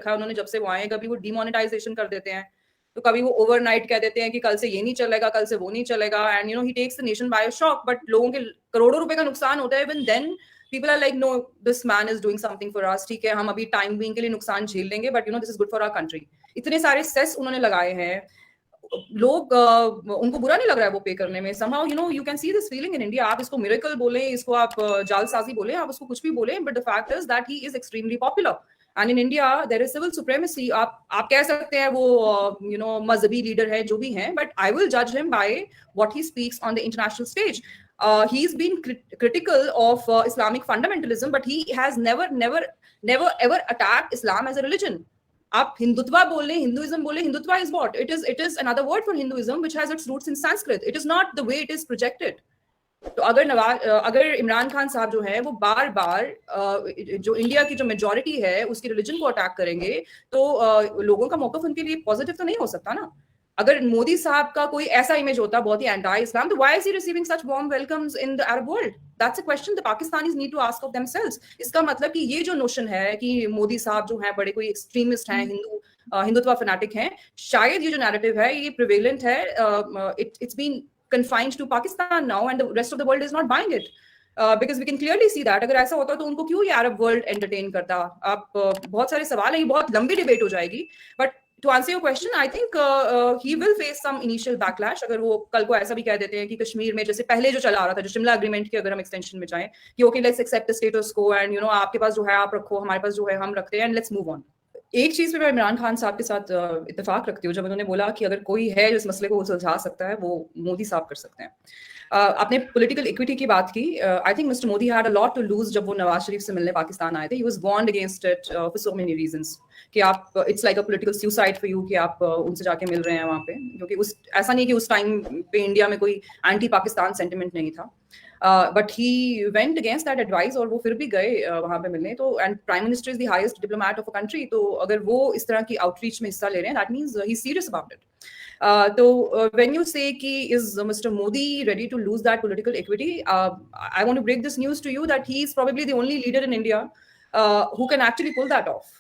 रखा है उन्होंने जब से वो आए हैं। कभी वो डिमोनेटाइजेशन कर देते हैं, तो कभी वो ओवरनाइट कह देते हैं कि कल से ये नहीं चलेगा, कल से वो नहीं चलेगा, and he takes the nation by a shock. But लोगों के करोड़ों रुपए का नुकसान होता है, even then people are like no this man is doing something for us, ठीक है हम अभी टाइम बीइंग के लिए नुकसान झेल लेंगे, but this is good for our country. इतने सारे सेस उन्होंने लगाए हैं, लोग उनको बुरा नहीं लग रहा है वो पे करने में। somehow you can see this feeling in India। आप इसको मिरेकल बोले, इसको आप जालसाजी बोले, आप उसको कुछ भी बोले, but the fact is that he is extremely popular and in India there is civil supremacy. आप कह सकते हैं वो मजहबी लीडर है जो भी हैं, बट आई विल जज him by what he speaks on the international stage. He's been critical of Islamic fundamentalism, but he has never ever attacked Islam as a religion। आप हिंदुत्वा बोले, हिंदुइज्म बोले, Hindutva is what? It is another word for Hinduism which has its roots in Sanskrit. It is not the way it is projected. तो अगर इमरान खान साहब जो है वो बार बार जो इंडिया की जो मेजोरिटी है उसकी रिलीजन को अटैक करेंगे, तो लोगों का मौकफ उनके लिए पॉजिटिव तो नहीं हो सकता ना। अगर मोदी साहब का कोई ऐसा इमेज होता बहुत ही एंटी इस्लाम, तो why is he receiving such warm welcomes in the Arab world? That's a question the Pakistanis need to ask of themselves. इसका मतलब कि ये जो नोशन है कि मोदी साहब जो है बड़े कोई एक्सट्रीमिस्ट हैं, हिंदुत्व फैनाटिक हैं, शायद ये जो नैरेटिव है ये प्रिवेलेंट है। It's been confined to Pakistan now, and the rest of the world is not buying it, because we can clearly see that। अगर ऐसा होता तो उनको क्यों ये अरब वर्ल्ड एंटरटेन करता? आप बहुत सारे सवाल हैं, ये बहुत लंबी डिबेट हो जाएगी, but to answer your question, I think he will face some initial backlash। अगर वो कल को ऐसा भी कह देते हैं कि कश्मीर में जैसे पहले जो चला आ रहा था, जो शिमला एग्रीमेंट की अगर हम एक्सटेंशन में जाएं कि okay let's accept the status quo, and आपके पास जो है आप रखो, हमारे पास जो है हम रखते हैं, एंड लेट्स मूव ऑन। एक चीज पे मैं इमरान खान साहब के साथ इत्तेफाक रखती हूँ, जब उन्होंने बोला कि अगर कोई है जो इस मसले को सुलझा सकता है वो मोदी साहब कर सकते हैं। आपने पॉलिटिकल इक्विटी की बात की। I think mister Modi had a lot to lose जब वो नवाज शरीफ से मिलने पाकिस्तान आए थे। He was warned against it for so many reasons कि आप it's like a political suicide for you कि आप उनसे जाके मिल रहे हैं वहाँ पे, क्योंकि ऐसा नहीं कि उस टाइम पे इंडिया में कोई एंटी पाकिस्तान सेंटिमेंट नहीं था, but he went against that advice और वो फिर भी गए वहाँ पे मिलने। तो and prime minister is the highest diplomat of a country, तो अगर वो इस तरह की आउटरीच में हिस्सा ले रहे हैं, that means he serious about it. So when you say ki is Mr. Modi ready to lose that political equity, I want to break this news to you that he is probably the only leader in India who can actually pull that off.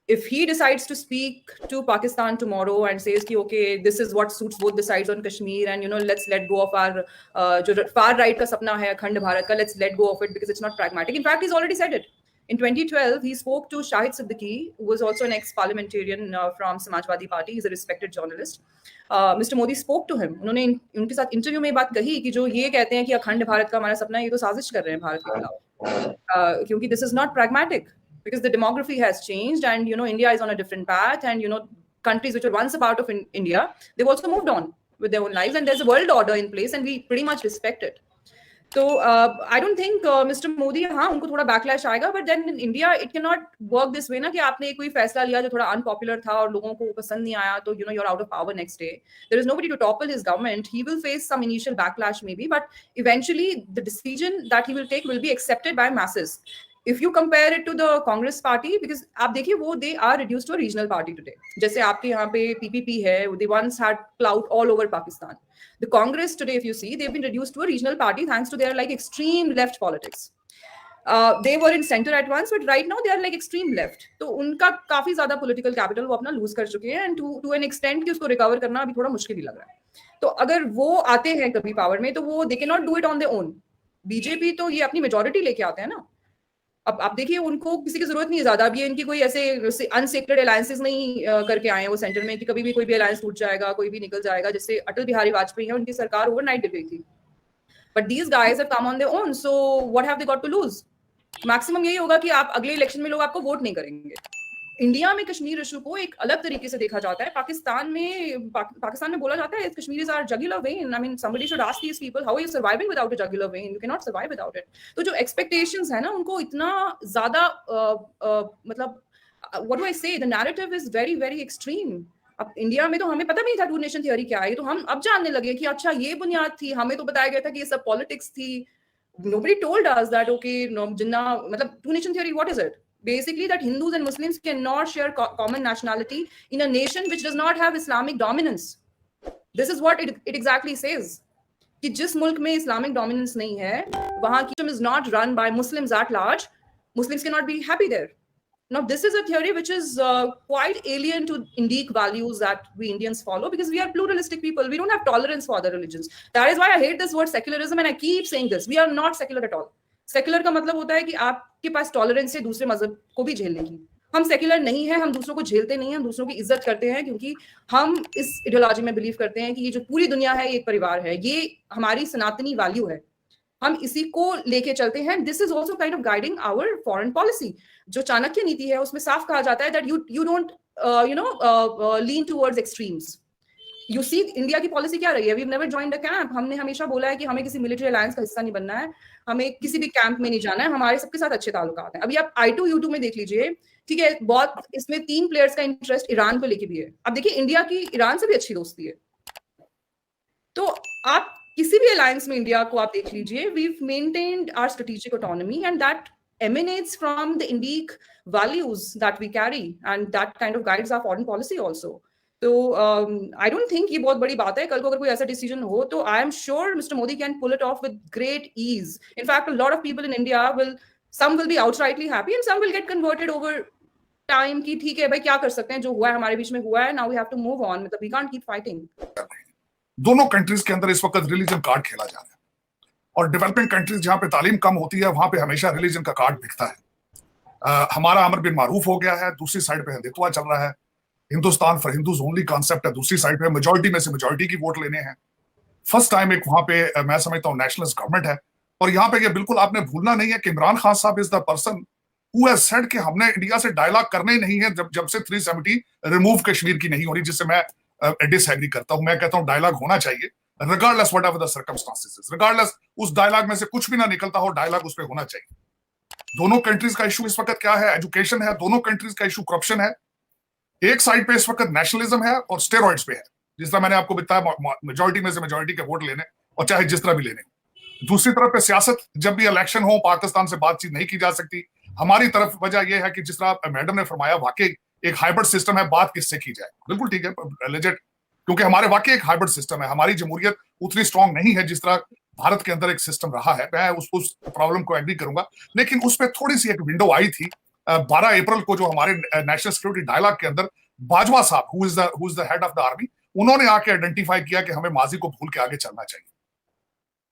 If he decides to speak to Pakistan tomorrow and says ki okay this is what suits both the sides on Kashmir, and let's let go of our jo far right ka sapna hai Akhand Bharat ka, let's let go of it because it's not pragmatic। In fact he's already said it। In 2012, he spoke to Shahid Siddiqui, who was also an ex-parliamentarian from Samajwadi Party. He's a respected journalist। Mr. Modi spoke to him। उन्होंने उनके साथ interview में बात कही कि जो ये कहते हैं कि अखंड भारत का हमारा सपना है, ये तो साजिश कर रहे हैं भारत के खिलाफ, क्योंकि this is not pragmatic, because the demography has changed, and India is on a different path, and countries which were once a part of India, they've also moved on with their own lives, and there's a world order in place, and we pretty much respect it। तो I don't think mister Modi, हाँ उनको थोड़ा backlash आएगा, but then in India it can not work this way ना कि आपने कोई फैसला लिया जो थोड़ा अनपॉपुलर था और लोगों को पसंद नहीं आया, तो you're out of power next day। There is nobody to topple his government। He will face some initial backlash maybe, but eventually the decision that he will take will be accepted by masses। If you compare it to the Congress party, because आप देखिए वो they are reduced to a regional party today। जैसे आपके यहाँ पे PPP है, they once had clout all over Pakistan। The Congress today, if you see, they've been reduced to a regional party thanks to their like extreme left politics। They were in center at once, but right now they are like extreme left। तो उनका काफी ज्यादा political capital वो अपना lose कर चुके हैं, and to an extent कि उसको recover करना अभी थोड़ा मुश्किल ही लग रहा है। तो अगर वो आते हैं कभी power में, तो वो they cannot do it on their own। BJP तो ये अपनी majority लेके आते हैं ना। अब आप देखिए उनको किसी की जरूरत नहीं है ज्यादा। अब ये इनकी कोई ऐसे अनसेक्रेड अलायंसेस नहीं करके आए हैं वो सेंटर में कि कभी भी कोई भी अलायंस टूट जाएगा, कोई भी निकल जाएगा। जैसे अटल बिहारी वाजपेयी है, उनकी सरकार ओवरनाइट गिर गई थी, but these guys have come on their own. So what have they got to lose? Maximum यही होगा कि आप अगले इलेक्शन में लोग आपको वोट नहीं करेंगे। इंडिया में कश्मीर इशू को एक अलग तरीके से देखा जाता है। पाकिस्तान में बोला जाता है Kashmir is our jugular vein. I mean somebody should ask these people how are you surviving without a jugular vein? You can not survive without it. तो जो एक्सपेक्टेशंस है ना उनको इतना ज्यादा मतलब व्हाट डू आई से, the narrative is very very extreme. अब इंडिया में तो हमें पता नहीं था टू नेशन थ्योरी क्या है, तो हम अब जानने लगे कि अच्छा ये बुनियाद थी। हमें तो बताया गया था कि ये सब पॉलिटिक्स थी। Nobody told us that okay Jinnah मतलब two nation theory what is it? Basically that Hindus and Muslims cannot share common nationality in a nation which does not have Islamic dominance। This is what it exactly says कि जिस मुल्क में Islamic dominance नहीं है, वहां की is not run by Muslims at large, Muslims cannot be happy there। Now, this is a theory which is quite alien to Indic values that we Indians follow, because we are pluralistic people. We don't have tolerance for other religions. That is why I hate this word secularism, and I keep saying this. We are not secular at all. Secular का मतलब होता है कि आपके पास tolerance है दूसरे मजहब को भी झेलने की. हम सेक्युलर नहीं है, हम दूसरों को झेलते नहीं हैं, हम दूसरों की इज्जत करते हैं, क्योंकि हम इस आइडियोलॉजी में बिलीव करते हैं कि ये जो पूरी दुनिया है, ये एक परिवार है, ये हमारी सनातनी वैल्यू है, हम इसी को लेके चलते हैं. This is also kind of guiding our foreign policy. जो चाणक्य नीति है उसमें साफ कहा जाता है that you don't lean towards extremes. You see India की पॉलिसी क्या रही है? We have never joined a camp. हमने हमेशा बोला है कि हमें किसी मिलिट्री अलायंस का हिस्सा नहीं बनना है, हमें किसी भी कैंप में नहीं जाना है, हमारे सबके साथ अच्छे ताल्लुकात हैं. अभी आप I2U2 में देख लीजिए, ठीक है, बहुत इसमें 3 प्लेयर्स का इंटरेस्ट ईरान को लेके भी है. अब देखिए इंडिया की ईरान से भी अच्छी दोस्ती है. तो आप किसी भी अलायंस में इंडिया को आप देख लीजिए, we've maintained our strategic autonomy, and that emanates from the Indic values that we carry, and that kind of guides our foreign policy also. So I don't think ये बहुत बड़ी बात है. कल को अगर कोई ऐसा डिसीजन हो तो I am sure Mr. Modi can pull it off with great ease. In fact, a lot of people in India some will be outrightly happy and some will get converted over time कि ठीक है भाई क्या कर सकते हैं, जो हुआ है हमारे बीच में हुआ है, now we have to move on. मतलब we can't keep fighting. दोनों कंट्रीज के अंदर इस वक्त रिलीजन कार्ड खेला जा रहा है, और डेवलपिंग कंट्रीज जहां पे तालीम कम होती है वहां पे हमेशा रिलीजन का कार्ड बिकता है. हमारा अमर बिन मारूफ हो गया है, दूसरी साइड पे हिंदुत्व चल रहा है, Hindustan for Hindus only concept है, दूसरी साइड पे मेजॉरिटी में से मेजॉरिटी की वोट लेने हैं. फर्स्ट टाइम एक वहां पे मैं समझता हूँ नेशनलिस्ट गवर्नमेंट है. और यहाँ पे ये बिल्कुल आपने भूलना नहीं है कि इमरान खान साहब is the person who has said कि हमने इंडिया से डायलॉग करना ही नहीं है जब से 370 रिमूव कश्मीर की नहीं होनी, जिससे मैं डिसएग्री करता हूं. मैं कहता हूं डायलॉग होना चाहिए regardless whatever the circumstances, regardless उस डायलॉग में से कुछ भी ना निकलता हो, डायलॉग उस पे होना चाहिए. दोनों कंट्रीज का इशू इस वक्त क्या है? एजुकेशन है. दोनों कंट्रीज का इशू करप्शन है. एक साइड पे इस वक्त नेशनलिज्म है और स्टेरॉइड्स पे है, जिस तरह मैंने आपको बताया, मेजॉरिटी में से मेजॉरिटी के वोट लेने, और चाहे जिस तरह भी लेने. दूसरी तरफ पे सियासत, जब भी इलेक्शन हो पाकिस्तान से बातचीत नहीं की जा सकती. हमारी तरफ वजह यह है कि जिस तरह मैडम ने फरमाया, वाकई एक हाइब्रिड सिस्टम है, बात किससे की जाए. बिल्कुल ठीक है, लेजिट, क्योंकि हमारे वाकई एक हाइब्रिड सिस्टम है. हमारी जमहूरियत उतनी स्ट्रांग नहीं है जिस तरह भारत के अंदर एक सिस्टम रहा है. मैं उस प्रॉब्लम को एग्री करूंगा, लेकिन उस पर थोड़ी सी एक विंडो आई थी 12 अप्रैल को, जो हमारे नेशनल सिक्योरिटी डायलॉग के अंदर बाजवा साहब, who is the head of the army, उन्होंने आके आइडेंटिफाई किया कि हमें माजी को भूल के आगे चलना चाहिए.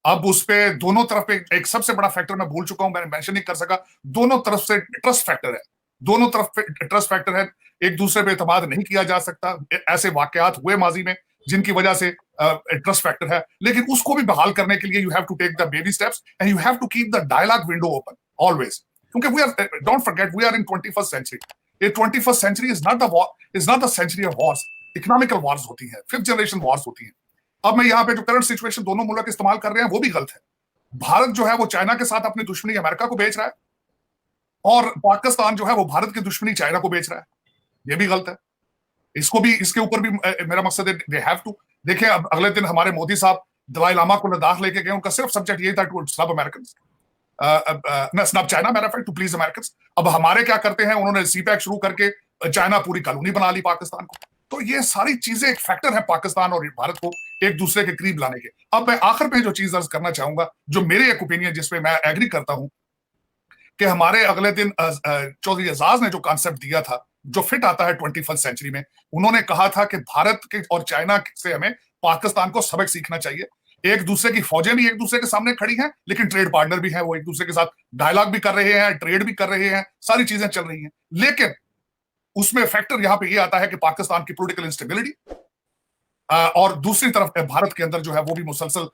अब उस पे दोनों तरफ पे एक सबसे बड़ा फैक्टर मैं भूल चुका हूं, मैंने मेंशन नहीं कर सका, दोनों तरफ से ट्रस्ट फैक्टर है. दोनों तरफ पे ट्रस्ट फैक्टर है. एक दूसरे पे एतमाद नहीं किया जा सकता. ऐसे वाकयात हुए माजी में जिनकी वजह से ट्रस्ट फैक्टर है, लेकिन उसको भी बहाल करने के लिए you have to take the baby steps and you have to keep the dialogue window open always, क्योंकि we are, don't forget, we are in 21st century. ये 21st century is not the century of wars. Economical wars होती है, 5th generation Wars होती है. अब मैं यहाँ पे जो करंट सिचुएशन दोनों मुल्क इस्तेमाल कर रहे हैं वो भी गलत है. भारत जो है वो चाइना के साथ अपनी दुश्मनी अमेरिका को बेच रहा है, और पाकिस्तान जो है वो भारत की दुश्मनी चाइना को बेच रहा है. ये भी गलत है. इसको भी, इसके ऊपर भी मेरा मकसद है, दे हैव टू. देखिए, अब अगले दिन हमारे मोदी साहब दलाई लामा को लद्दाख लेके गए, उनका सिर्फ सब्जेक्ट यही था to snub Americans, snub China, matter of fact, to please Americans. अब हमारे क्या करते हैं, उन्होंने सीपैक शुरू करके चाइना पूरी कॉलोनी बना ली पाकिस्तान को. तो ये सारी चीजें एक फैक्टर है पाकिस्तान और भारत को एक दूसरे के करीब लाने के. अब मैं आखिर पे जो चीज अर्ज करना चाहूंगा, जो मेरे एक ओपिनियन जिसपे मैं एग्री करता हूं, कि हमारे अगले दिन चौधरी एजाज ने जो कॉन्सेप्ट दिया था, जो फिट आता है 21st सेंचुरी में, उन्होंने कहा था कि भारत के और चाइना से हमें पाकिस्तान को सबक सीखना चाहिए. एक दूसरे की फौजें भी एक दूसरे के सामने खड़ी हैं, लेकिन ट्रेड पार्टनर भी हैं, वो एक दूसरे के साथ डायलॉग भी कर रहे हैं, ट्रेड भी कर रहे हैं, सारी चीजें चल रही हैं. लेकिन उसमें फैक्टर यहां पे ये आता है कि पाकिस्तान की पॉलिटिकल इंस्टेबिलिटी, और दूसरी तरफ भारत के अंदर जो है वो भी मुसलसल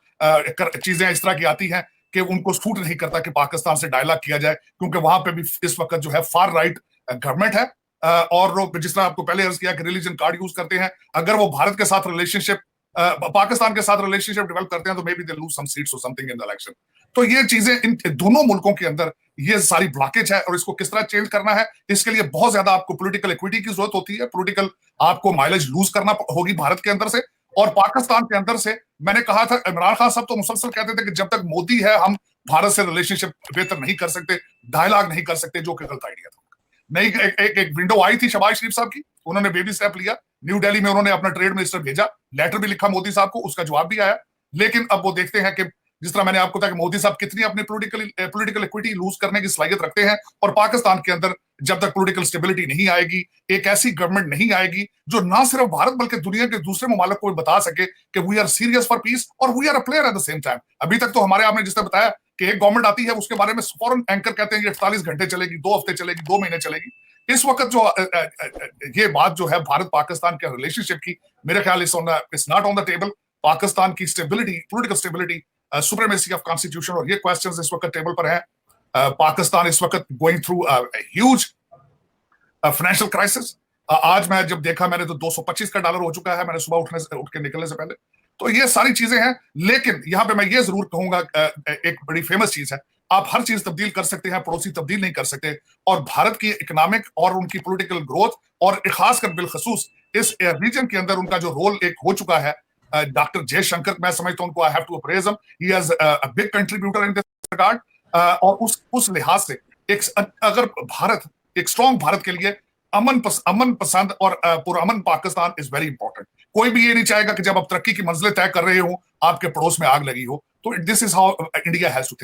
चीजें इस तरह की आती हैं कि उनको सूट नहीं करता कि पाकिस्तान से डायलॉग किया जाए, क्योंकि वहां पे भी इस वक्त जो है फार राइट गवर्नमेंट है, और लोग जिस तरह आपको पहले अर्ज किया कि रिलीजन कार्ड यूज करते हैं. अगर वो भारत के साथ रिलेशनशिप, पाकिस्तान के साथ रिलेशनशिप डेवलप करते हैं, तो may be they lose some seats or something in the election. तो ये चीजें इन दोनों मुल्कों के अंदर ये सारी ब्लॉकेज है, और इसको किस तरह चेंज करना है, इसके लिए बहुत ज्यादा आपको पॉलिटिकल इक्विटी की जरूरत होती है. पॉलिटिकल आपको माइलेज लूज करना होगी भारत के अंदर से और पाकिस्तान के अंदर से. मैंने कहा था, इमरान खान साहब तो मुसलसल कहते थे कि जब तक मोदी है हम भारत से रिलेशनशिप बेहतर नहीं कर सकते, डायलॉग नहीं कर सकते, जो कि गलत आइडिया था. नहीं, एक विंडो आई थी शहबाज शरीफ साहब की, उन्होंने बेबी स्टेप लिया. न्यू दिल्ली में उन्होंने अपना ट्रेड मिनिस्टर भेजा, लेटर भी लिखा मोदी साहब को, उसका जवाब भी आया. लेकिन अब वो देखते हैं कि जिस तरह मैंने आपको बताया कि मोदी साहब कितनी अपनी पॉलिटिकल इक्विटी लूज करने की सलाहियत रखते हैं, और पाकिस्तान के अंदर जब तक पॉलिटिकल स्टेबिलिटी नहीं आएगी, एक ऐसी गवर्नमेंट नहीं आएगी जो ना सिर्फ भारत बल्कि दुनिया के दूसरे ममालिक को भी बता सके कि we are serious for peace और we are a player at the same time. अभी तक तो हमारे आपने जिस तरह बताया कि एक गवर्नमेंट आती है, उसके बारे में फौरन एंकर कहते हैं कि 48 घंटे चलेगी, 2 हफ्ते चलेगी, 2 महीने चलेगी। इस वक्त जो ये बात जो है भारत पाकिस्तान के रिलेशनशिप की, मेरे ख्याल it's not on the table. Pakistan की stability, political stability, supremacy of constitution और ये क्वेश्चंस इस वक्त टेबल पर हैं। पाकिस्तान इस वक्त going through huge financial crisis. आज मैं जब देखा, मैंने तो 225 का डॉलर हो चुका है, मैंने सुबह उठ के निकलने से पहले। तो ये सारी चीजें हैं, लेकिन यहां पे मैं ये जरूर कहूंगा, एक बड़ी फेमस चीज है, आप हर चीज तब्दील कर सकते हैं, पड़ोसी तब्दील नहीं कर सकते। और भारत की इकोनॉमिक और उनकी पॉलिटिकल ग्रोथ और खासकर बिलखसूस इस रीजन के अंदर उनका जो रोल एक हो चुका है, डॉक्टर जयशंकर, मैं समझता हूं उनको I have to appraise him, he has a big contributor in this regard. और उस लिहाज से अगर भारत, एक स्ट्रॉन्ग भारत के लिए अमन पसंद और पुरअमन पाकिस्तान इज वेरी इंपॉर्टेंट। कोई भी ये नहीं चाहेगा कि जब आप तरक्की की मंजिलें तय कर रहे हो, आपके पड़ोस में आग लगी हो। तो this is how India has to think.